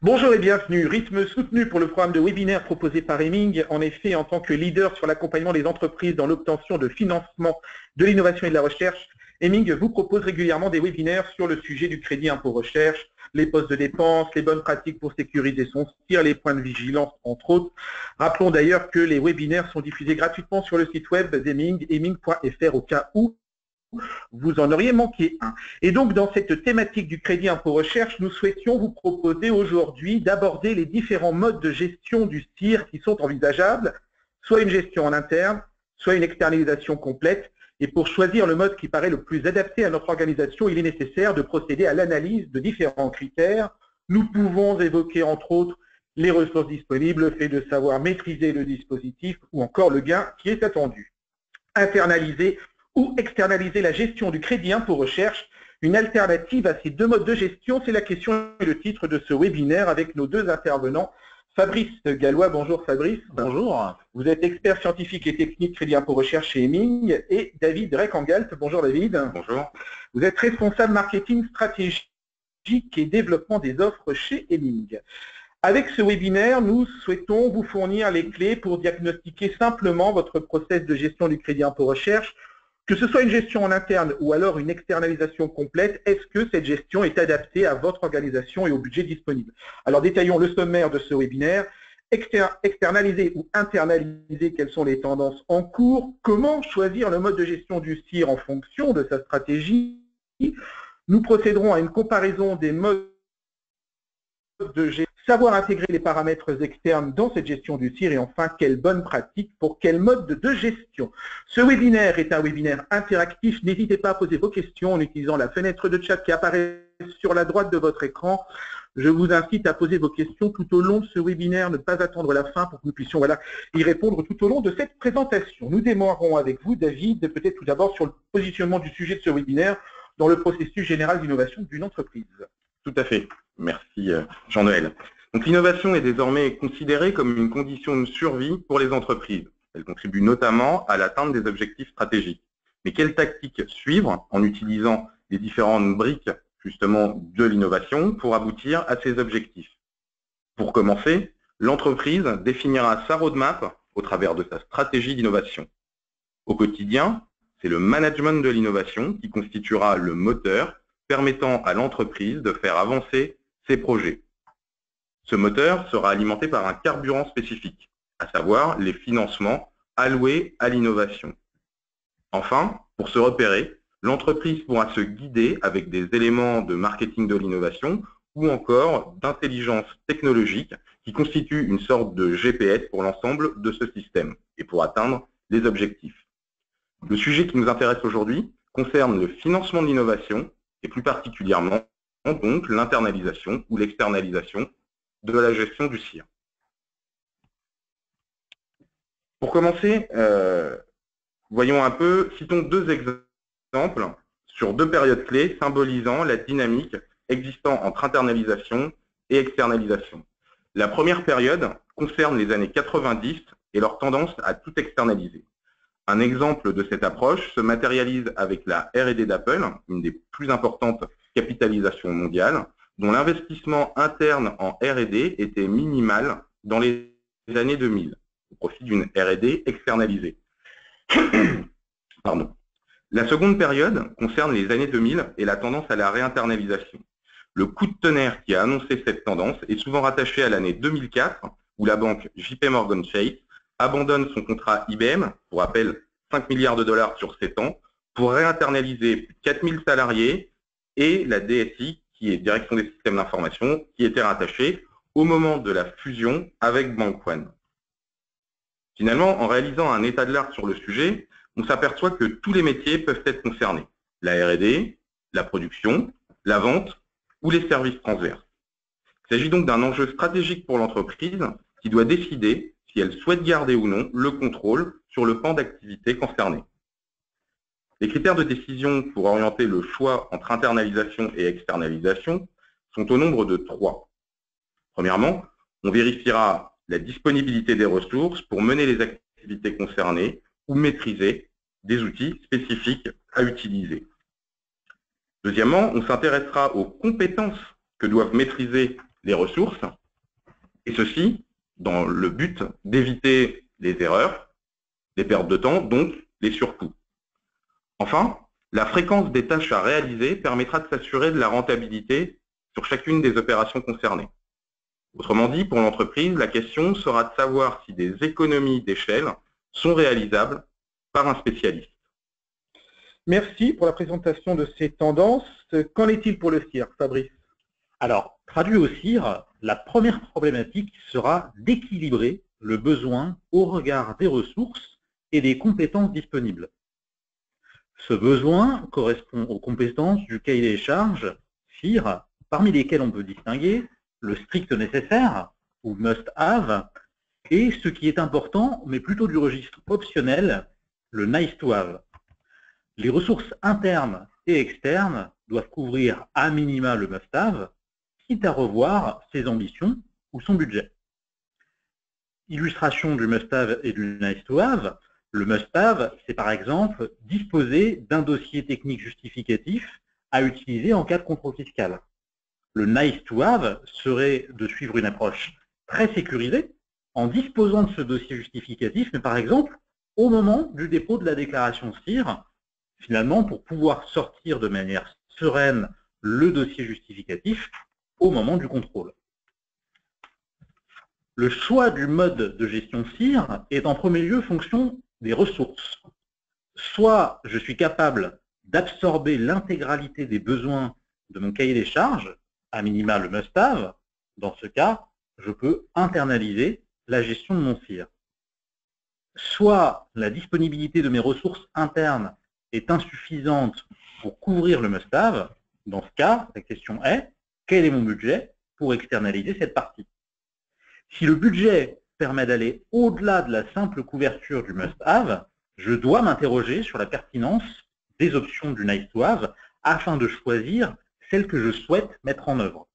Bonjour et bienvenue. Rythme soutenu pour le programme de webinaire proposé par Hemming. En effet, en tant que leader sur l'accompagnement des entreprises dans l'obtention de financement de l'innovation et de la recherche, Hemming vous propose régulièrement des webinaires sur le sujet du crédit impôt recherche, les postes de dépenses, les bonnes pratiques pour sécuriser son CIR, les points de vigilance, entre autres. Rappelons d'ailleurs que les webinaires sont diffusés gratuitement sur le site web d'Hemming, hemming.fr, au cas où vous en auriez manqué un. Et donc, dans cette thématique du crédit impôt recherche, nous souhaitions vous proposer aujourd'hui d'aborder les différents modes de gestion du CIR qui sont envisageables, soit une gestion en interne, soit une externalisation complète. Et pour choisir le mode qui paraît le plus adapté à notre organisation, il est nécessaire de procéder à l'analyse de différents critères. Nous pouvons évoquer, entre autres, les ressources disponibles, le fait de savoir maîtriser le dispositif ou encore le gain qui est attendu. Internaliser ou externaliser la gestion du crédit impôt recherche, une alternative à ces deux modes de gestion, c'est la question et le titre de ce webinaire avec nos deux intervenants. Fabrice Gallois, bonjour Fabrice. Bonjour. Vous êtes expert scientifique et technique crédit impôt recherche chez Hemming, et David Rekangalt, bonjour David. Bonjour. Vous êtes responsable marketing stratégique et développement des offres chez Hemming. Avec ce webinaire, nous souhaitons vous fournir les clés pour diagnostiquer simplement votre process de gestion du crédit impôt recherche. Que ce soit une gestion en interne ou alors une externalisation complète, est-ce que cette gestion est adaptée à votre organisation et au budget disponible? Alors détaillons le sommaire de ce webinaire. Externaliser ou internaliser, quelles sont les tendances en cours? Comment choisir le mode de gestion du CIR en fonction de sa stratégie? Nous procéderons à une comparaison des modes de gestion. Savoir intégrer les paramètres externes dans cette gestion du CIR et enfin, quelle bonne pratique pour quel mode de gestion. Ce webinaire est un webinaire interactif. N'hésitez pas à poser vos questions en utilisant la fenêtre de chat qui apparaît sur la droite de votre écran. Je vous incite à poser vos questions tout au long de ce webinaire, ne pas attendre la fin pour que nous puissions y répondre tout au long de cette présentation. Nous démarrons avec vous, David, peut-être tout d'abord sur le positionnement du sujet de ce webinaire dans le processus général d'innovation d'une entreprise. Tout à fait. Merci Jean-Noël. Donc l'innovation est désormais considérée comme une condition de survie pour les entreprises. Elle contribue notamment à l'atteinte des objectifs stratégiques. Mais quelles tactiques suivre en utilisant les différentes briques justement de l'innovation pour aboutir à ces objectifs? Pour commencer, l'entreprise définira sa roadmap au travers de sa stratégie d'innovation. Au quotidien, c'est le management de l'innovation qui constituera le moteur permettant à l'entreprise de faire avancer ses projets. Ce moteur sera alimenté par un carburant spécifique, à savoir les financements alloués à l'innovation. Enfin, pour se repérer, l'entreprise pourra se guider avec des éléments de marketing de l'innovation ou encore d'intelligence technologique qui constituent une sorte de GPS pour l'ensemble de ce système et pour atteindre les objectifs. Le sujet qui nous intéresse aujourd'hui concerne le financement de l'innovation et plus particulièrement donc l'internalisation ou l'externalisation de la gestion du CIR. Pour commencer, voyons un peu, citons deux exemples sur deux périodes clés symbolisant la dynamique existant entre internalisation et externalisation. La première période concerne les années 90 et leur tendance à tout externaliser. Un exemple de cette approche se matérialise avec la R&D d'Apple, une des plus importantes capitalisations mondiales, dont l'investissement interne en R&D était minimal dans les années 2000, au profit d'une R&D externalisée. Pardon. La seconde période concerne les années 2000 et la tendance à la réinternalisation. Le coup de tonnerre qui a annoncé cette tendance est souvent rattaché à l'année 2004, où la banque JP Morgan Chase abandonne son contrat IBM, pour rappel 5 milliards de dollars sur 7 ans, pour réinternaliser plus de 4000 salariés et la DSI, qui est Direction des systèmes d'information, qui était rattachée au moment de la fusion avec Bank One. Finalement, en réalisant un état de l'art sur le sujet, on s'aperçoit que tous les métiers peuvent être concernés. La R&D, la production, la vente ou les services transverses. Il s'agit donc d'un enjeu stratégique pour l'entreprise qui doit décider si elle souhaite garder ou non le contrôle sur le pan d'activité concerné. Les critères de décision pour orienter le choix entre internalisation et externalisation sont au nombre de 3. Premièrement, on vérifiera la disponibilité des ressources pour mener les activités concernées ou maîtriser des outils spécifiques à utiliser. Deuxièmement, on s'intéressera aux compétences que doivent maîtriser les ressources, et ceci dans le but d'éviter les erreurs, les pertes de temps, donc les surcoûts. Enfin, la fréquence des tâches à réaliser permettra de s'assurer de la rentabilité sur chacune des opérations concernées. Autrement dit, pour l'entreprise, la question sera de savoir si des économies d'échelle sont réalisables par un spécialiste. Merci pour la présentation de ces tendances. Qu'en est-il pour le CIR, Fabrice? Alors, traduit au CIR, la première problématique sera d'équilibrer le besoin au regard des ressources et des compétences disponibles. Ce besoin correspond aux compétences du cahier des charges CIR, parmi lesquelles on peut distinguer le strict nécessaire, ou must-have, et ce qui est important, mais plutôt du registre optionnel, le nice-to-have. Les ressources internes et externes doivent couvrir à minima le must-have, quitte à revoir ses ambitions ou son budget. Illustration du must-have et du nice-to-have. Le must-have, c'est par exemple disposer d'un dossier technique justificatif à utiliser en cas de contrôle fiscal. Le nice-to-have serait de suivre une approche très sécurisée en disposant de ce dossier justificatif, mais par exemple au moment du dépôt de la déclaration CIR, finalement pour pouvoir sortir de manière sereine le dossier justificatif au moment du contrôle. Le choix du mode de gestion CIR est en premier lieu fonction des ressources. Soit je suis capable d'absorber l'intégralité des besoins de mon cahier des charges, à minima le must-have. Dans ce cas, je peux internaliser la gestion de mon CIR. Soit la disponibilité de mes ressources internes est insuffisante pour couvrir le must-have. Dans ce cas, la question est, quel est mon budget pour externaliser cette partie? Si le budget permet d'aller au-delà de la simple couverture du must-have, je dois m'interroger sur la pertinence des options du nice-to-have afin de choisir celle que je souhaite mettre en œuvre.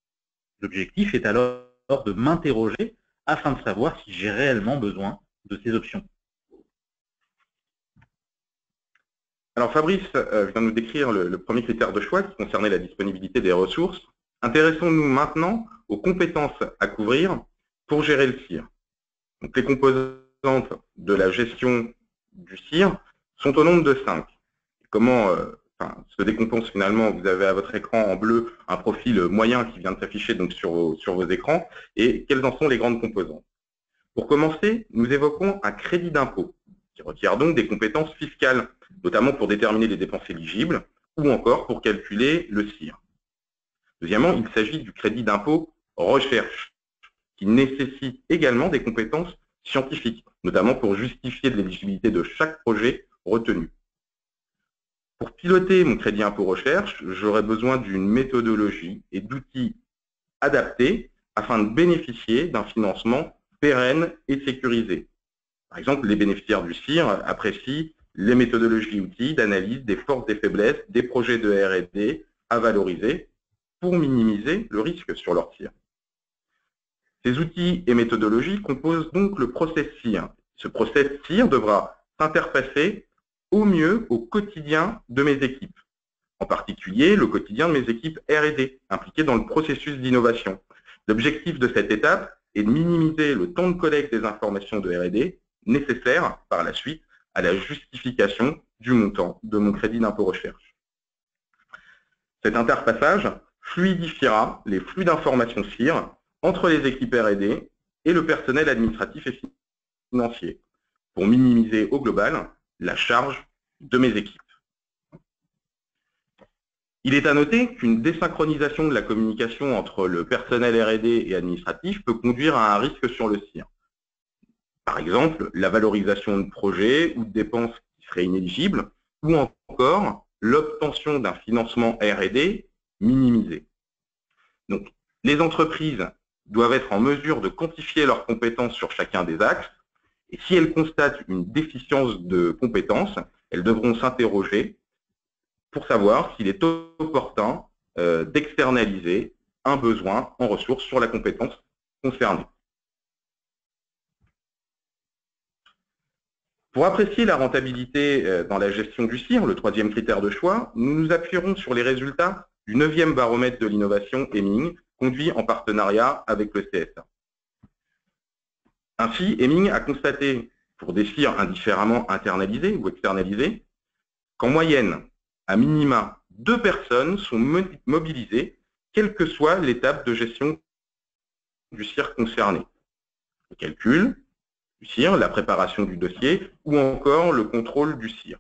L'objectif est alors de m'interroger afin de savoir si j'ai réellement besoin de ces options. Alors Fabrice vient de nous décrire le premier critère de choix qui concernait la disponibilité des ressources. Intéressons-nous maintenant aux compétences à couvrir pour gérer le CIR. Donc, les composantes de la gestion du CIR sont au nombre de 5. Comment se décompose finalement? Vous avez à votre écran en bleu un profil moyen qui vient de s'afficher donc sur vos écrans. Et quelles en sont les grandes composantes? Pour commencer, nous évoquons un crédit d'impôt qui requiert donc des compétences fiscales, notamment pour déterminer les dépenses éligibles ou encore pour calculer le CIR. Deuxièmement, il s'agit du crédit d'impôt recherche, qui nécessite également des compétences scientifiques, notamment pour justifier de l'éligibilité de chaque projet retenu. Pour piloter mon crédit impôt recherche, j'aurai besoin d'une méthodologie et d'outils adaptés afin de bénéficier d'un financement pérenne et sécurisé. Par exemple, les bénéficiaires du CIR apprécient les méthodologies outils d'analyse des forces et faiblesses des projets de R&D à valoriser pour minimiser le risque sur leur CIR. Ces outils et méthodologies composent donc le process CIR. Ce process CIR devra s'interfacer au mieux au quotidien de mes équipes, en particulier le quotidien de mes équipes R&D impliquées dans le processus d'innovation. L'objectif de cette étape est de minimiser le temps de collecte des informations de R&D nécessaires par la suite à la justification du montant de mon crédit d'impôt recherche. Cet interfaçage fluidifiera les flux d'informations CIR entre les équipes R&D et le personnel administratif et financier, pour minimiser au global la charge de mes équipes. Il est à noter qu'une désynchronisation de la communication entre le personnel R&D et administratif peut conduire à un risque sur le CIR. Par exemple, la valorisation de projets ou de dépenses qui seraient inéligibles, ou encore l'obtention d'un financement R&D minimisé. Donc, les entreprises doivent être en mesure de quantifier leurs compétences sur chacun des axes, et si elles constatent une déficience de compétences, elles devront s'interroger pour savoir s'il est opportun d'externaliser un besoin en ressources sur la compétence concernée. Pour apprécier la rentabilité dans la gestion du CIR, le troisième critère de choix, nous nous appuierons sur les résultats du 9e baromètre de l'innovation Hemming, conduit en partenariat avec le CSA. Ainsi, Hemming a constaté, pour des CIR indifféremment internalisés ou externalisés, qu'en moyenne, à minima, 2 personnes sont mobilisées, quelle que soit l'étape de gestion du CIR concerné. Le calcul du CIR, la préparation du dossier ou encore le contrôle du CIR.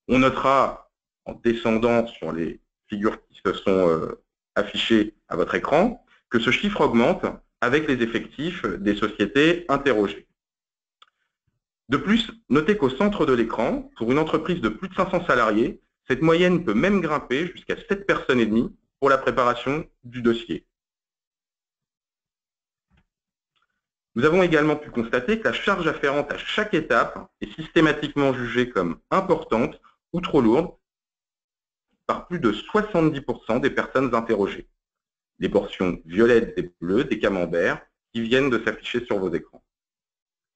On notera, en descendant sur les figures qui se sont affichées à votre écran, que ce chiffre augmente avec les effectifs des sociétés interrogées. De plus, notez qu'au centre de l'écran, pour une entreprise de plus de 500 salariés, cette moyenne peut même grimper jusqu'à 7 personnes et demie pour la préparation du dossier. Nous avons également pu constater que la charge afférente à chaque étape est systématiquement jugée comme importante ou trop lourde par plus de 70% des personnes interrogées. Les portions violettes et bleues des camemberts qui viennent de s'afficher sur vos écrans.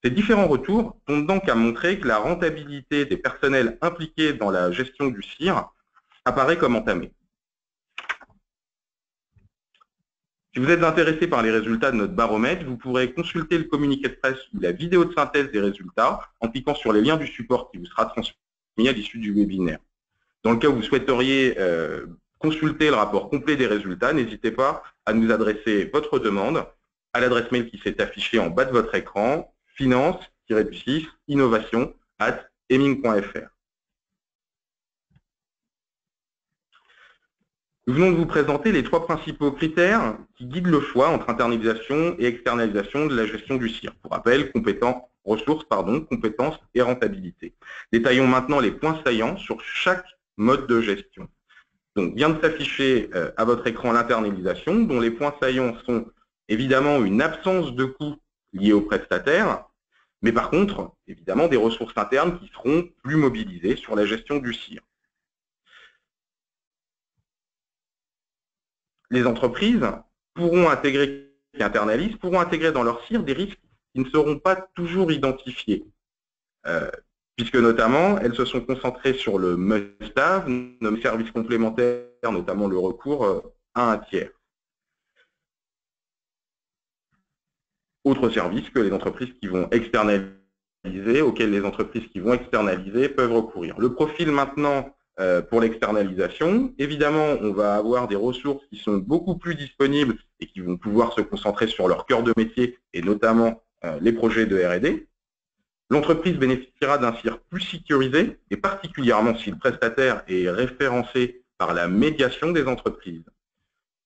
Ces différents retours tendent donc à montrer que la rentabilité des personnels impliqués dans la gestion du CIR apparaît comme entamée. Si vous êtes intéressé par les résultats de notre baromètre, vous pourrez consulter le communiqué de presse ou la vidéo de synthèse des résultats en cliquant sur les liens du support qui vous sera transmis à l'issue du webinaire. Dans le cas où vous souhaiteriez consulter le rapport complet des résultats, n'hésitez pas à nous adresser votre demande à l'adresse mail qui s'est affichée en bas de votre écran, finance-innovation@hemming.fr. Nous venons de vous présenter les 3 principaux critères qui guident le choix entre internalisation et externalisation de la gestion du CIR. Pour rappel, ressources, compétences et rentabilité. Détaillons maintenant les points saillants sur chaque mode de gestion. Donc, vient de s'afficher à votre écran l'internalisation, dont les points saillants sont évidemment une absence de coûts liés aux prestataires, mais par contre, évidemment, des ressources internes qui seront plus mobilisées sur la gestion du CIR. Les entreprises pourront intégrer dans leur CIR des risques qui ne seront pas toujours identifiés, puisque notamment, elles se sont concentrées sur le must-have, nos services complémentaires, notamment le recours à un tiers. Autres services que les entreprises qui vont externaliser, auxquels les entreprises qui vont externaliser peuvent recourir. Le profil maintenant pour l'externalisation, évidemment, on va avoir des ressources qui sont beaucoup plus disponibles et qui vont pouvoir se concentrer sur leur cœur de métier et notamment les projets de R&D. L'entreprise bénéficiera d'un CIR plus sécurisé et particulièrement si le prestataire est référencé par la médiation des entreprises.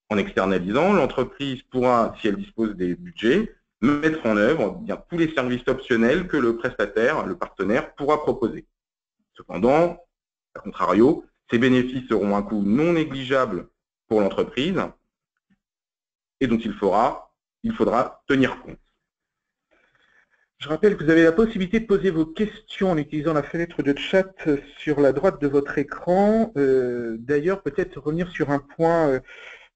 En externalisant, l'entreprise pourra, si elle dispose des budgets, mettre en œuvre bien tous les services optionnels que le prestataire, le partenaire, pourra proposer. Cependant, a contrario, ces bénéfices seront un coût non négligeable pour l'entreprise et dont il faudra tenir compte. Je rappelle que vous avez la possibilité de poser vos questions en utilisant la fenêtre de chat sur la droite de votre écran. D'ailleurs, peut-être revenir sur un point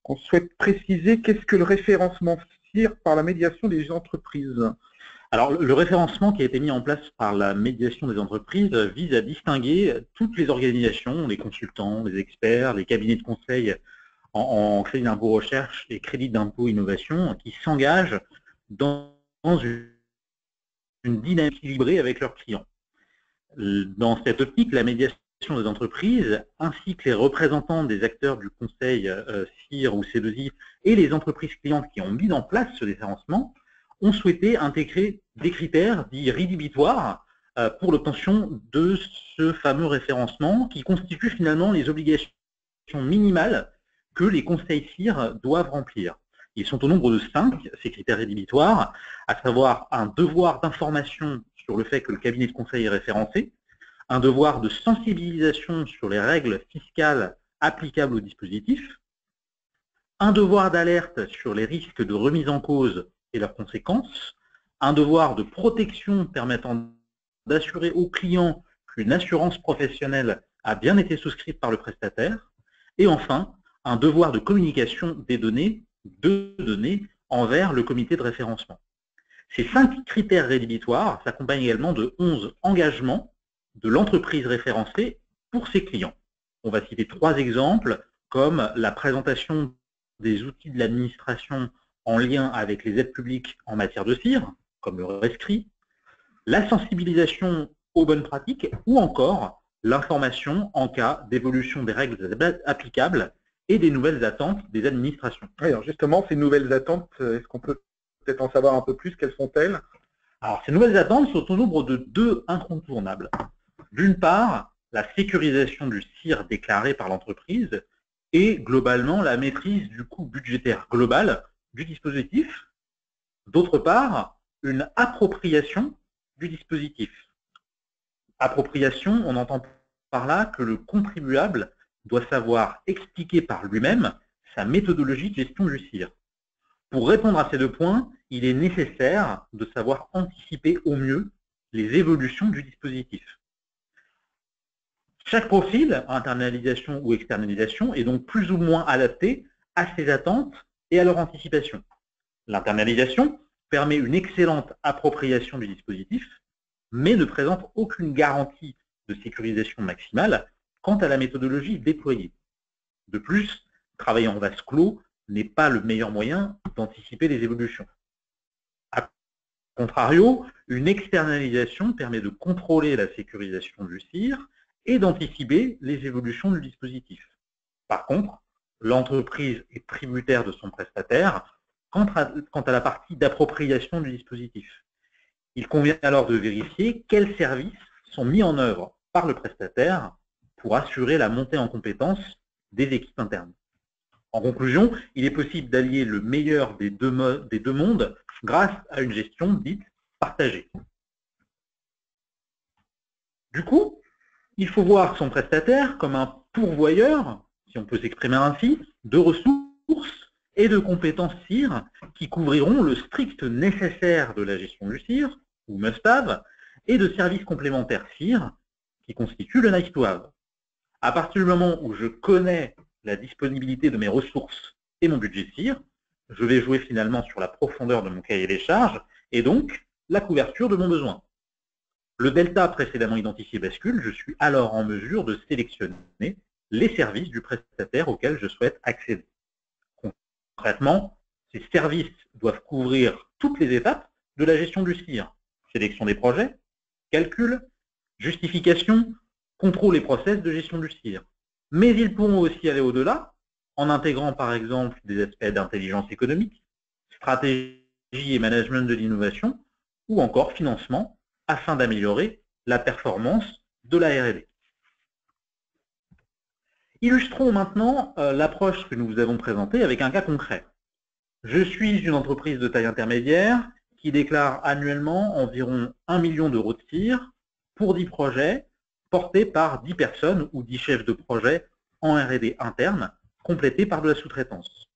qu'on souhaite préciser. Qu'est-ce que le référencement CIR par la médiation des entreprises ? Alors, le référencement qui a été mis en place par la médiation des entreprises vise à distinguer toutes les organisations, les consultants, les experts, les cabinets de conseil en crédit d'impôt recherche et crédit d'impôt innovation qui s'engagent dans une dynamique équilibrée avec leurs clients. Dans cette optique, la médiation des entreprises, ainsi que les représentants des acteurs du conseil CIR ou C2I et les entreprises clientes qui ont mis en place ce référencement, ont souhaité intégrer des critères dits rédhibitoires pour l'obtention de ce fameux référencement qui constitue finalement les obligations minimales que les conseils CIR doivent remplir. Ils sont au nombre de 5, ces critères rédhibitoires, à savoir un devoir d'information sur le fait que le cabinet de conseil est référencé, un devoir de sensibilisation sur les règles fiscales applicables au dispositif, un devoir d'alerte sur les risques de remise en cause et leurs conséquences, un devoir de protection permettant d'assurer aux clients qu'une assurance professionnelle a bien été souscrite par le prestataire, et enfin, un devoir de communication des données, envers le comité de référencement. Ces 5 critères rédhibitoires s'accompagnent également de 11 engagements de l'entreprise référencée pour ses clients. On va citer 3 exemples, comme la présentation des outils de l'administration en lien avec les aides publiques en matière de CIR, comme le rescrit, la sensibilisation aux bonnes pratiques ou encore l'information en cas d'évolution des règles applicables et des nouvelles attentes des administrations. Oui, alors justement, ces nouvelles attentes, est-ce qu'on peut peut-être en savoir un peu plus? Quelles sont-elles? Alors, ces nouvelles attentes sont au nombre de 2 incontournables. D'une part, la sécurisation du CIR déclaré par l'entreprise et globalement la maîtrise du coût budgétaire global du dispositif. D'autre part, une appropriation du dispositif. Appropriation, on entend par là que le contribuable doit savoir expliquer par lui-même sa méthodologie de gestion du CIR. Pour répondre à ces 2 points, il est nécessaire de savoir anticiper au mieux les évolutions du dispositif. Chaque profil, internalisation ou externalisation, est donc plus ou moins adapté à ses attentes et à leur anticipation. L'internalisation permet une excellente appropriation du dispositif, mais ne présente aucune garantie de sécurisation maximale quant à la méthodologie déployée. De plus, travailler en vase clos n'est pas le meilleur moyen d'anticiper les évolutions. A contrario, une externalisation permet de contrôler la sécurisation du CIR et d'anticiper les évolutions du dispositif. Par contre, l'entreprise est tributaire de son prestataire quant à la partie d'appropriation du dispositif. Il convient alors de vérifier quels services sont mis en œuvre par le prestataire pour assurer la montée en compétences des équipes internes. En conclusion, il est possible d'allier le meilleur des deux mondes grâce à une gestion dite partagée. Du coup, il faut voir son prestataire comme un pourvoyeur, si on peut s'exprimer ainsi, de ressources et de compétences CIR qui couvriront le strict nécessaire de la gestion du CIR, ou must-have, et de services complémentaires CIR qui constituent le nice-to-have. À partir du moment où je connais la disponibilité de mes ressources et mon budget CIR, je vais jouer finalement sur la profondeur de mon cahier des charges et donc la couverture de mon besoin. Le delta précédemment identifié bascule, je suis alors en mesure de sélectionner les services du prestataire auquel je souhaite accéder. Concrètement, ces services doivent couvrir toutes les étapes de la gestion du CIR. Sélection des projets, calcul, justification, contrôle et process de gestion du CIR. Mais ils pourront aussi aller au-delà, en intégrant par exemple des aspects d'intelligence économique, stratégie et management de l'innovation, ou encore financement, afin d'améliorer la performance de la R&D. Illustrons maintenant l'approche que nous vous avons présentée avec un cas concret. Je suis une entreprise de taille intermédiaire qui déclare annuellement environ 1 million d'euros de CIR pour 10 projets portés par 10 personnes ou 10 chefs de projet en R&D interne, complétés par de la sous-traitance.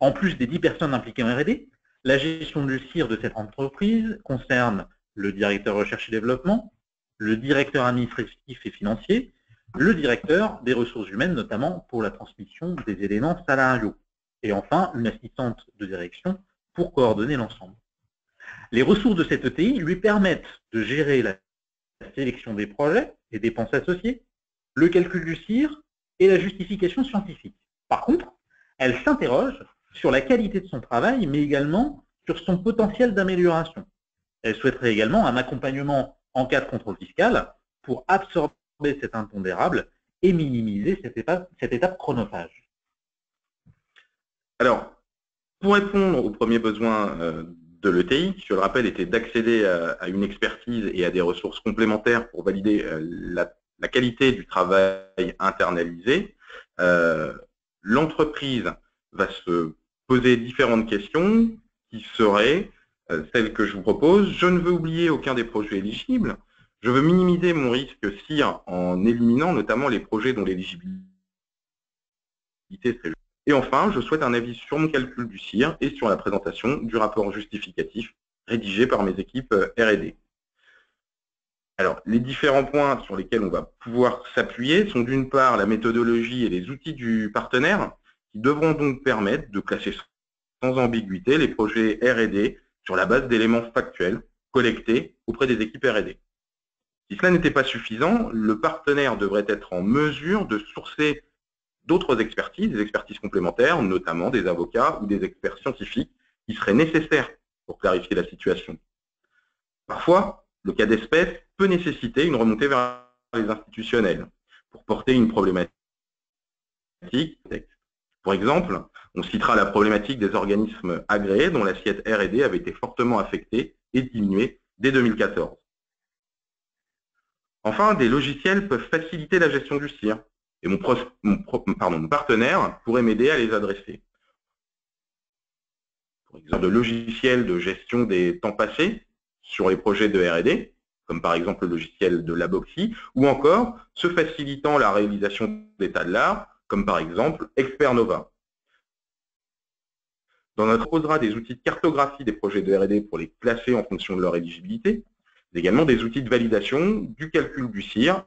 En plus des 10 personnes impliquées en R&D, la gestion du CIR de cette entreprise concerne le directeur recherche et développement, le directeur administratif et financier, le directeur des ressources humaines, notamment pour la transmission des éléments salariaux, et enfin une assistante de direction pour coordonner l'ensemble. Les ressources de cette ETI lui permettent de gérer la sélection des projets et dépenses associées, le calcul du CIR et la justification scientifique. Par contre, elle s'interroge sur la qualité de son travail, mais également sur son potentiel d'amélioration. Elle souhaiterait également un accompagnement en cas de contrôle fiscal pour absorber cet impondérable et minimiser cette étape chronophage. Alors, pour répondre aux premiers besoins de l'ETI, qui, je le rappelle, était d'accéder à une expertise et à des ressources complémentaires pour valider la qualité du travail internalisé, l'entreprise va se poser différentes questions qui seraient celles que je vous propose. Je ne veux oublier aucun des projets éligibles. Je veux minimiser mon risque CIR en éliminant notamment les projets dont l'éligibilité serait. Et enfin, je souhaite un avis sur mon calcul du CIR et sur la présentation du rapport justificatif rédigé par mes équipes R&D. Alors, les différents points sur lesquels on va pouvoir s'appuyer sont d'une part la méthodologie et les outils du partenaire qui devront donc permettre de classer sans ambiguïté les projets R&D sur la base d'éléments factuels collectés auprès des équipes R&D. Si cela n'était pas suffisant, le partenaire devrait être en mesure de sourcer d'autres expertises, des expertises complémentaires, notamment des avocats ou des experts scientifiques qui seraient nécessaires pour clarifier la situation. Parfois, le cas d'espèce peut nécessiter une remontée vers les institutionnels pour porter une problématique. Pour exemple, on citera la problématique des organismes agréés dont l'assiette R&D avait été fortement affectée et diminuée dès 2014. Enfin, des logiciels peuvent faciliter la gestion du CIR et mon partenaire pourrait m'aider à les adresser. Par exemple, de logiciels de gestion des temps passés sur les projets de R&D, comme par exemple le logiciel de Laboxy, ou encore ceux facilitant la réalisation d'états de l'art, comme par exemple ExpertNova. On proposera des outils de cartographie des projets de R&D pour les classer en fonction de leur éligibilité, mais également des outils de validation du calcul du CIR,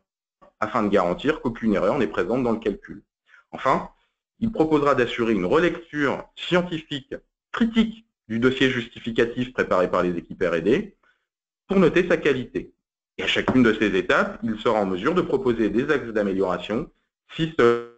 afin de garantir qu'aucune erreur n'est présente dans le calcul. Enfin, il proposera d'assurer une relecture scientifique critique du dossier justificatif préparé par les équipes R&D pour noter sa qualité. Et à chacune de ces étapes, il sera en mesure de proposer des axes d'amélioration si cela.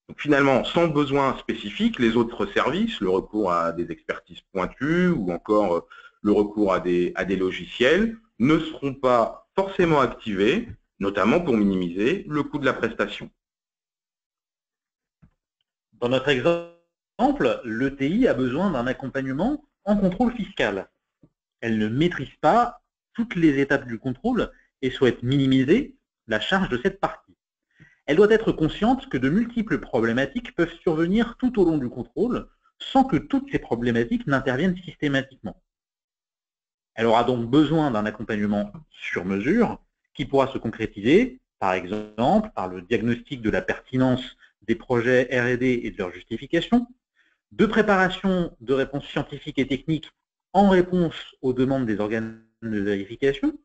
Donc finalement, sans besoin spécifique, les autres services, le recours à des expertises pointues ou encore le recours à des logiciels, ne seront pas forcément activés, notamment pour minimiser le coût de la prestation. Dans notre exemple, l'ETI a besoin d'un accompagnement en contrôle fiscal. Elle ne maîtrise pas toutes les étapes du contrôle et souhaite minimiser la charge de cette partie. Elle doit être consciente que de multiples problématiques peuvent survenir tout au long du contrôle sans que toutes ces problématiques n'interviennent systématiquement. Elle aura donc besoin d'un accompagnement sur mesure qui pourra se concrétiser, par exemple, par le diagnostic de la pertinence des projets R&D et de leur justification, de préparation de réponses scientifiques et techniques en réponse aux demandes des organes de vérification,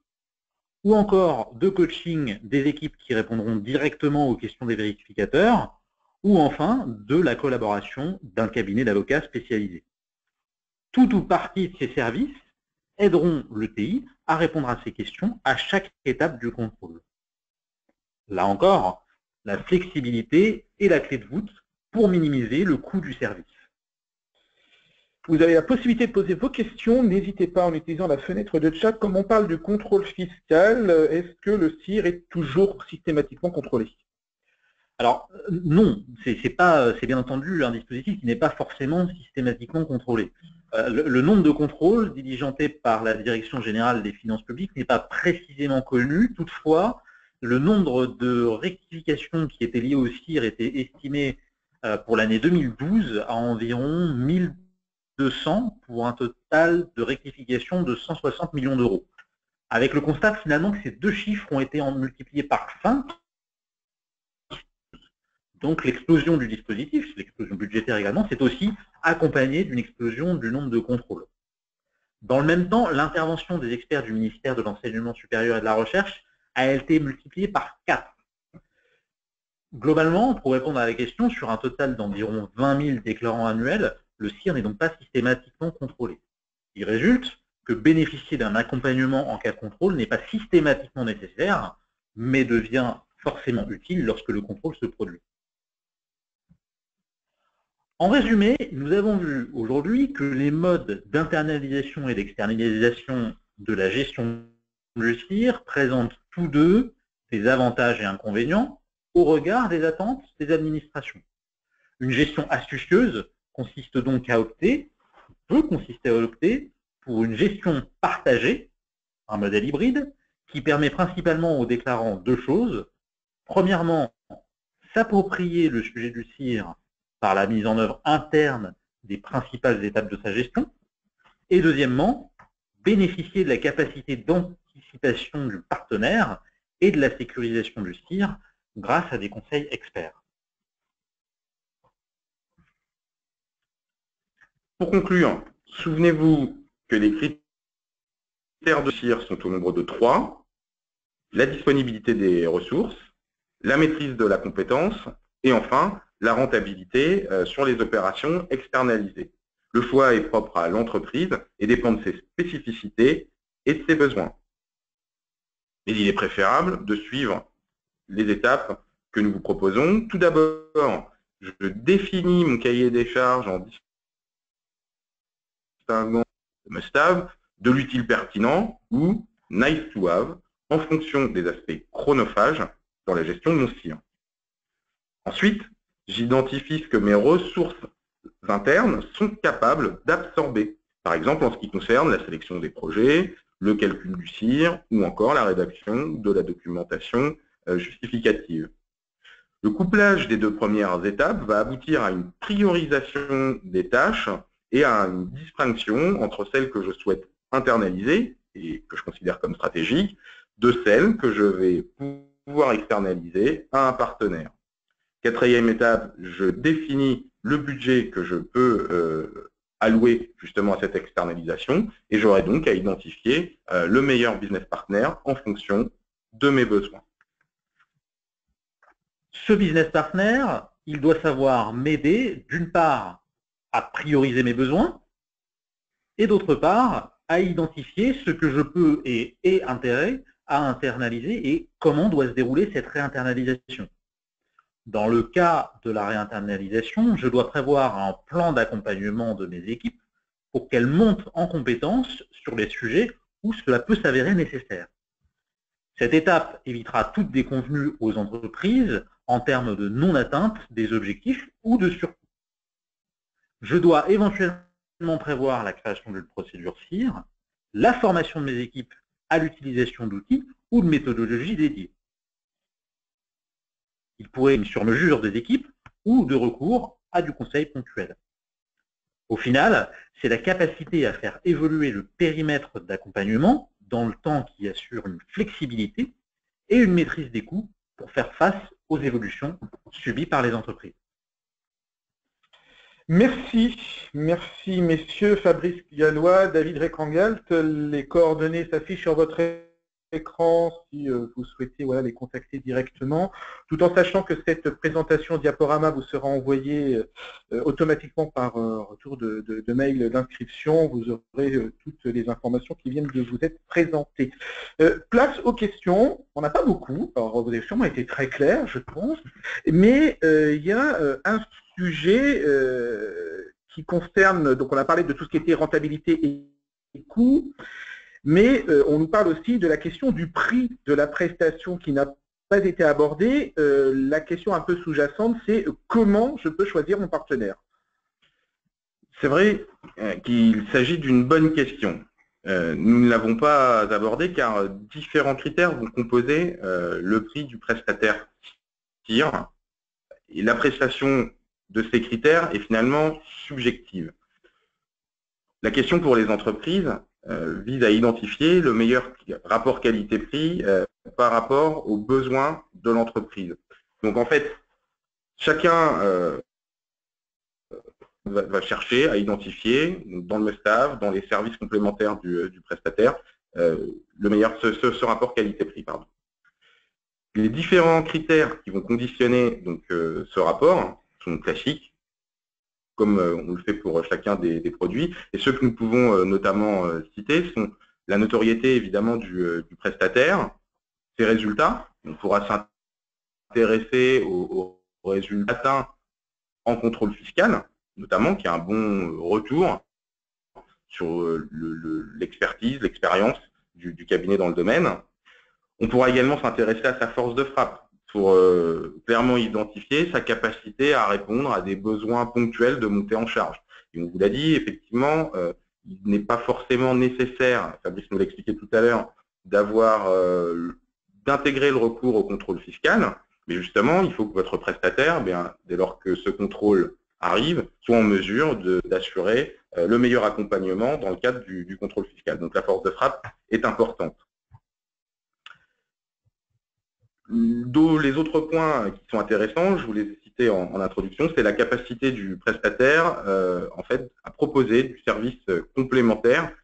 ou encore de coaching des équipes qui répondront directement aux questions des vérificateurs, ou enfin de la collaboration d'un cabinet d'avocats spécialisé. Tout ou partie de ces services aideront l'ETI à répondre à ces questions à chaque étape du contrôle. Là encore, la flexibilité est la clé de voûte pour minimiser le coût du service. Vous avez la possibilité de poser vos questions. N'hésitez pas en utilisant la fenêtre de chat. Comme on parle du contrôle fiscal, est-ce que le CIR est toujours systématiquement contrôlé? Alors non, c'est bien entendu un dispositif qui n'est pas forcément systématiquement contrôlé. Le nombre de contrôles diligentés par la Direction générale des finances publiques n'est pas précisément connu. Toutefois, le nombre de rectifications qui étaient liées au CIR était estimé pour l'année 2012 à environ 1200 pour un total de rectification de 160 millions d'euros. Avec le constat finalement que ces deux chiffres ont été multipliés par 5. Donc l'explosion du dispositif, l'explosion budgétaire également, c'est aussi accompagné d'une explosion du nombre de contrôles. Dans le même temps, l'intervention des experts du ministère de l'Enseignement supérieur et de la Recherche a été multipliée par 4. Globalement, pour répondre à la question, sur un total d'environ 20 000 déclarants annuels, le CIR n'est donc pas systématiquement contrôlé. Il résulte que bénéficier d'un accompagnement en cas de contrôle n'est pas systématiquement nécessaire, mais devient forcément utile lorsque le contrôle se produit. En résumé, nous avons vu aujourd'hui que les modes d'internalisation et d'externalisation de la gestion du CIR présentent tous deux des avantages et inconvénients au regard des attentes des administrations. Une gestion astucieuse consiste donc à opter, peut consister à opter pour une gestion partagée, un modèle hybride, qui permet principalement aux déclarants deux choses. Premièrement, s'approprier le sujet du CIR par la mise en œuvre interne des principales étapes de sa gestion. Et deuxièmement, bénéficier de la capacité d'anticipation du partenaire et de la sécurisation du CIR grâce à des conseils experts. Pour conclure, souvenez-vous que les critères de CIR sont au nombre de 3, la disponibilité des ressources, la maîtrise de la compétence Et enfin, la rentabilité sur les opérations externalisées. Le choix est propre à l'entreprise et dépend de ses spécificités et de ses besoins. Et il est préférable de suivre les étapes que nous vous proposons. Tout d'abord, je définis mon cahier des charges en distinguant le must-have de l'utile pertinent ou nice to have en fonction des aspects chronophages dans la gestion de mon CIR. Ensuite, j'identifie ce que mes ressources internes sont capables d'absorber. Par exemple, en ce qui concerne la sélection des projets, le calcul du CIR ou encore la rédaction de la documentation justificative. Le couplage des deux premières étapes va aboutir à une priorisation des tâches et à une distinction entre celles que je souhaite internaliser et que je considère comme stratégiques de celles que je vais pouvoir externaliser à un partenaire. Quatrième étape, je définis le budget que je peux allouer justement à cette externalisation et j'aurai donc à identifier le meilleur business partner en fonction de mes besoins. Ce business partner, il doit savoir m'aider, d'une part, à prioriser mes besoins et d'autre part, à identifier ce que je peux et ai intérêt à internaliser et comment doit se dérouler cette réinternalisation. Dans le cas de la réinternalisation, je dois prévoir un plan d'accompagnement de mes équipes pour qu'elles montent en compétences sur les sujets où cela peut s'avérer nécessaire. Cette étape évitera toute déconvenue aux entreprises en termes de non-atteinte des objectifs ou de surcoût. Je dois éventuellement prévoir la création d'une procédure CIR, la formation de mes équipes à l'utilisation d'outils ou de méthodologies dédiées. Il pourrait y avoir une sur-mesure des équipes ou de recours à du conseil ponctuel. Au final, c'est la capacité à faire évoluer le périmètre d'accompagnement dans le temps qui assure une flexibilité et une maîtrise des coûts pour faire face aux évolutions subies par les entreprises. Merci messieurs. Fabrice Gallois, David Recangalt, les coordonnées s'affichent sur votre écran si vous souhaitez les contacter directement, tout en sachant que cette présentation diaporama vous sera envoyée automatiquement par retour de mail d'inscription. Vous aurez toutes les informations qui viennent de vous être présentées. Place aux questions. On n'a pas beaucoup, alors vous avez sûrement été très clair, je pense, mais il y a un sujet qui concerne, donc on a parlé de tout ce qui était rentabilité et coût, mais on nous parle aussi de la question du prix de la prestation qui n'a pas été abordée. La question un peu sous-jacente, c'est comment je peux choisir mon partenaire? C'est vrai qu'il s'agit d'une bonne question. Nous ne l'avons pas abordée car différents critères vont composer le prix du prestataire CIR. Et l'appréciation de ces critères est finalement subjective. La question pour les entreprises vise à identifier le meilleur rapport qualité-prix par rapport aux besoins de l'entreprise. Donc en fait, chacun va chercher à identifier dans le must-have, dans les services complémentaires du prestataire, le meilleur, ce rapport qualité-prix. Les différents critères qui vont conditionner donc, ce rapport sont classiques, comme on le fait pour chacun des produits. Et ceux que nous pouvons notamment citer sont la notoriété évidemment du prestataire, ses résultats. On pourra s'intéresser aux résultats atteints en contrôle fiscal, notamment, qui a un bon retour sur l'expertise, l'expérience du cabinet dans le domaine. On pourra également s'intéresser à sa force de frappe pour clairement identifier sa capacité à répondre à des besoins ponctuels de montée en charge. Et on vous l'a dit, effectivement, il n'est pas forcément nécessaire, Fabrice nous l'a expliqué tout à l'heure, d'intégrer le recours au contrôle fiscal, mais justement, il faut que votre prestataire, dès lors que ce contrôle arrive, soit en mesure d'assurer le meilleur accompagnement dans le cadre du contrôle fiscal. Donc la force de frappe est importante. Les autres points qui sont intéressants, je vous les ai cités en introduction, c'est la capacité du prestataire en fait, à proposer du service complémentaire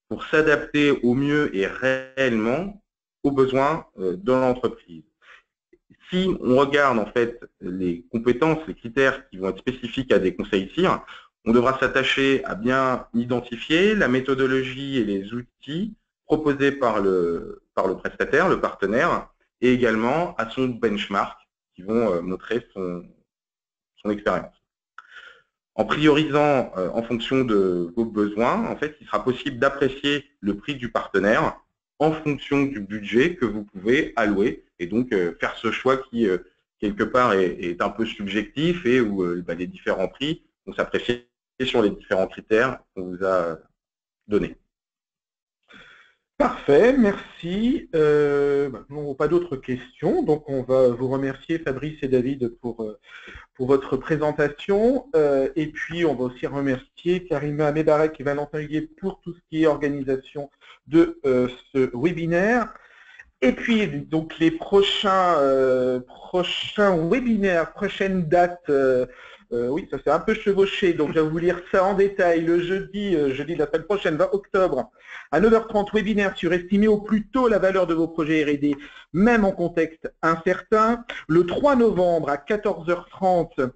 pour s'adapter au mieux et réellement aux besoins de l'entreprise. si on regarde en fait les compétences, les critères qui vont être spécifiques à des conseils CIR, on devra s'attacher à bien identifier la méthodologie et les outils proposés par le prestataire, le partenaire, et également à son benchmark qui vont montrer son expérience. En priorisant en fonction de vos besoins, en fait, il sera possible d'apprécier le prix du partenaire en fonction du budget que vous pouvez allouer et donc faire ce choix qui, quelque part, est un peu subjectif et où les différents prix vont s'apprécier sur les différents critères qu'on vous a donnés. Parfait, merci. Nous n'avons pas d'autres questions, donc on va vous remercier Fabrice et David pour votre présentation. Et puis on va aussi remercier Karima Mebarek et Valentin Huguet pour tout ce qui est organisation de ce webinaire. Et puis donc les prochains webinaires, prochaines dates. Oui, ça s'est un peu chevauché, donc je vais vous lire ça en détail. Le jeudi de la semaine prochaine, 20 octobre, à 9h30, webinaire sur estimer au plus tôt la valeur de vos projets R&D, même en contexte incertain. Le 3 novembre, à 14h30,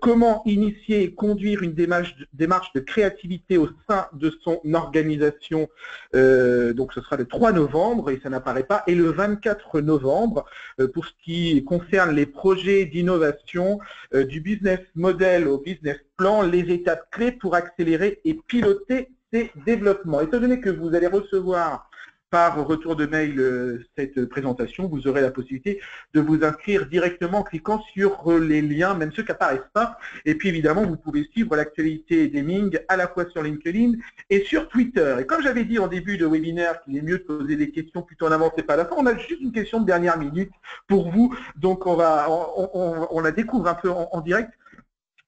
comment initier et conduire une démarche de créativité au sein de son organisation. Donc ce sera le 3 novembre et ça n'apparaît pas. Et le 24 novembre, pour ce qui concerne les projets d'innovation, du business model au business plan, les étapes clés pour accélérer et piloter ces développements. Étant donné que vous allez recevoir par retour de mail cette présentation, vous aurez la possibilité de vous inscrire directement en cliquant sur les liens, même ceux qui n'apparaissent pas. Et puis évidemment, vous pouvez suivre l'actualité d'Hemming à la fois sur LinkedIn et sur Twitter. Et comme j'avais dit en début de webinaire qu'il est mieux de poser des questions plutôt en avance et pas à la fin, on a juste une question de dernière minute pour vous. Donc on la découvre un peu en direct.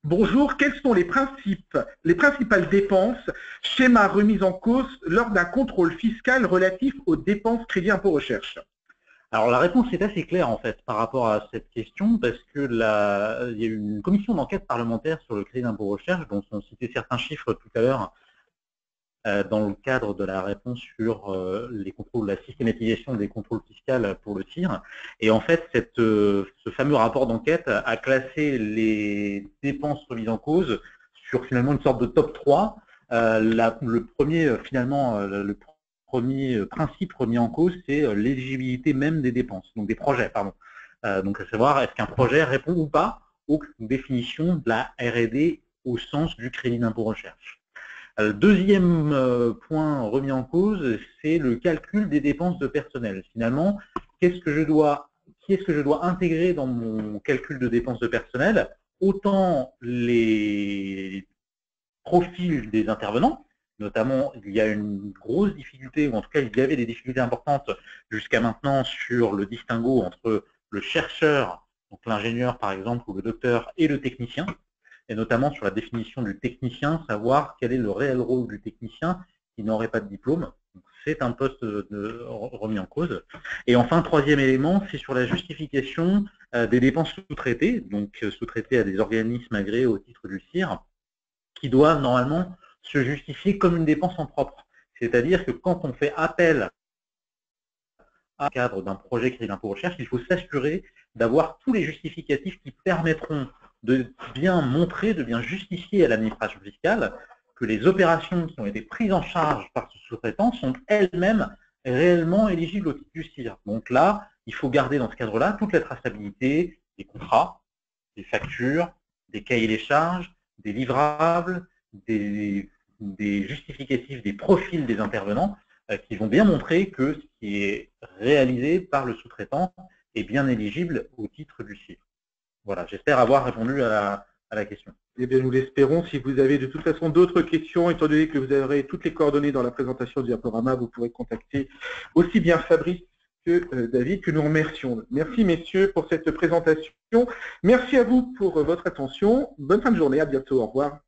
Bonjour, quelles sont les principales dépenses, schéma remis en cause lors d'un contrôle fiscal relatif aux dépenses crédit impôt recherche? Alors la réponse est assez claire en fait par rapport à cette question parce que il y a eu une commission d'enquête parlementaire sur le crédit d'impôt recherche dont sont cités certains chiffres tout à l'heure dans le cadre de la réponse sur les contrôles, la systématisation des contrôles fiscaux pour le CIR. Et en fait, ce fameux rapport d'enquête a classé les dépenses remises en cause sur finalement une sorte de top 3. Le premier principe remis en cause, c'est l'éligibilité même des dépenses, donc des projets, pardon. Donc à savoir, est-ce qu'un projet répond ou pas aux définitions de la R&D au sens du crédit d'impôt recherche. Le deuxième point remis en cause, c'est le calcul des dépenses de personnel. Finalement, qui est-ce que je dois intégrer dans mon calcul de dépenses de personnel? Autant les profils des intervenants, notamment il y a une grosse difficulté, ou en tout cas il y avait des difficultés importantes jusqu'à maintenant sur le distinguo entre le chercheur, donc l'ingénieur par exemple, ou le docteur, et le technicien, et notamment sur la définition du technicien, savoir quel est le réel rôle du technicien qui n'aurait pas de diplôme. C'est un poste remis en cause. Et enfin, troisième élément, c'est sur la justification des dépenses sous-traitées, donc sous-traitées à des organismes agréés au titre du CIR, qui doivent normalement se justifier comme une dépense en propre. C'est-à-dire que quand on fait appel à cadre d'un projet crédit d'impôt recherche, il faut s'assurer d'avoir tous les justificatifs qui permettront de bien montrer, de bien justifier à l'administration fiscale que les opérations qui ont été prises en charge par ce sous-traitant sont elles-mêmes réellement éligibles au titre du CIR. Donc là, il faut garder dans ce cadre-là toute la traçabilité des contrats, des factures, des cahiers des charges, des livrables, des justificatifs, des profils des intervenants qui vont bien montrer que ce qui est réalisé par le sous-traitant est bien éligible au titre du CIR. Voilà, j'espère avoir répondu à la question. Eh bien, nous l'espérons. Si vous avez de toute façon d'autres questions, étant donné que vous aurez toutes les coordonnées dans la présentation du diaporama, vous pourrez contacter aussi bien Fabrice que David, que nous remercions. Merci messieurs pour cette présentation. Merci à vous pour votre attention. Bonne fin de journée, à bientôt, au revoir.